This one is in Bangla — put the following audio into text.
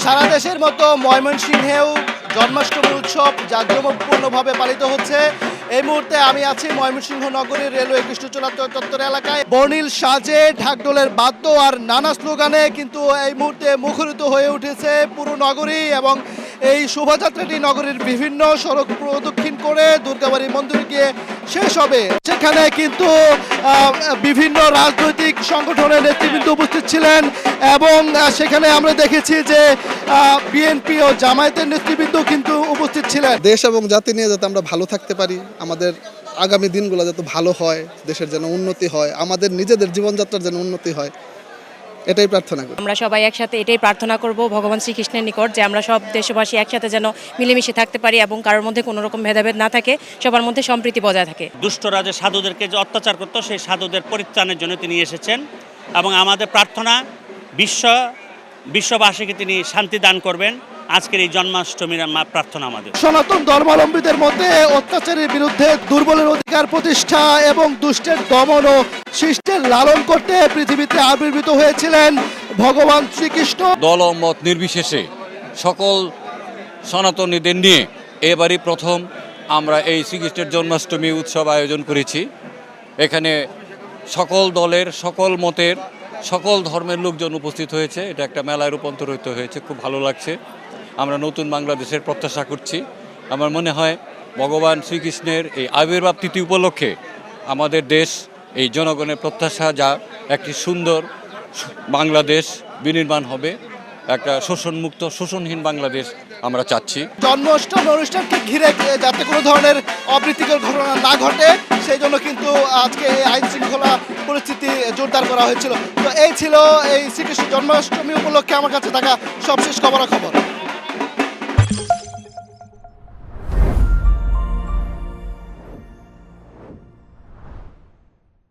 সারা দেশের মতো ময়মনসিংহেও জন্মাষ্টমী উৎসব জাঁকজমকপূর্ণভাবে পালিত হচ্ছে। এই মুহূর্তে আমি আছি ময়মনসিংহ নগরীর রেলওয়ে কৃষ্ণচূড়া চত্বর এলাকায়। বর্ণিল সাজে, ঢাকঢোলের বাদ্য আর নানা স্লোগানে কিন্তু এই মুহূর্তে মুখরিত হয়ে উঠেছে পুরো নগরী। এবং এই শোভাযাত্রাটি নগরীর বিভিন্ন সড়ক প্রদক্ষিণ করে দুর্গাবাড়ি মন্দিরে গিয়ে শেষ হবে। সেখানে কিন্তু বিভিন্ন রাজনৈতিক সংগঠনের নেতৃবৃন্দ উপস্থিত ছিলেন এবং সেখানে আমরা দেখেছি যে বিএনপি ও জামায়াতের নেতৃবৃন্দ কিন্তু উপস্থিত ছিলেন। দেশ এবং জাতি নিয়ে যাতে আমরা ভালো থাকতে পারি, আমাদের আগামী দিনগুলো যাতে ভালো হয়, দেশের যেন উন্নতি হয়, আমাদের নিজেদের জীবনযাত্রার যেন উন্নতি হয়, এটাই প্রার্থনা করি। আমরা সবাই একসাথে এটাই প্রার্থনা করব ভগবান শ্রীকৃষ্ণের নিকট যে আমরা সব দেশবাসী একসাথে যেন মিলেমিশে থাকতে পারি এবং কারোর মধ্যে কোনো রকম ভেদাভেদ না থাকে, সবার মধ্যে সম্প্রীতি বজায় থাকে। দুষ্টরা যে সাধুদেরকে যে অত্যাচার করতো সেই সাধুদের পরিত্রাণের জন্য তিনি এসেছেন এবং আমাদের প্রার্থনা বিশ্ববাসীকে তিনি শান্তি দান করবেন। আজকের এই জন্মাষ্টমীর প্রার্থনা আমাদের। সনাতন ধর্মাবলম্বীদের মধ্যে অত্যাচারের বিরুদ্ধে দুর্বলের অধিকার প্রতিষ্ঠা এবং দুষ্টের দমন ও শিষ্টের লালন করতে পৃথিবীতে আবির্ভূত হয়েছিলেন ভগবান শ্রীকৃষ্ণ। দল ও মত নির্বিশেষে সকল সনাতনীদের নিয়ে এবারই প্রথম আমরা এই শ্রীকৃষ্ণের জন্মাষ্টমী উৎসব আয়োজন করেছি। এখানে সকল দলের, সকল মতের, সকল ধর্মের লোকজন উপস্থিত হয়েছে। এটা একটা মেলায় রূপান্তরিত হয়েছে, খুব ভালো লাগছে। আমরা নতুন বাংলাদেশের প্রত্যাশা করছি। আমার মনে হয় ভগবান শ্রীকৃষ্ণের এই আবির্ভাব তিথি উপলক্ষে আমাদের দেশ, এই জনগণের প্রত্যাশা যা একটি সুন্দর বাংলাদেশ বিনির্মাণ হবে, একটা শোষণমুক্ত, শোষণহীন বাংলাদেশ আমরা চাচ্ছি। জন্মাষ্টমী অনুষ্ঠানকে ঘিরে যাতে কোনো ধরনের অপ্রীতিকর ঘটনা না ঘটে সেই জন্য কিন্তু আজকে এই আইন শৃঙ্খলা পরিস্থিতি জোরদার করা হয়েছিল। তো এই ছিল এই শ্রীকৃষ্ণ জন্মাষ্টমী উপলক্ষে আমার কাছে থাকা সবশেষ খবরাখবর।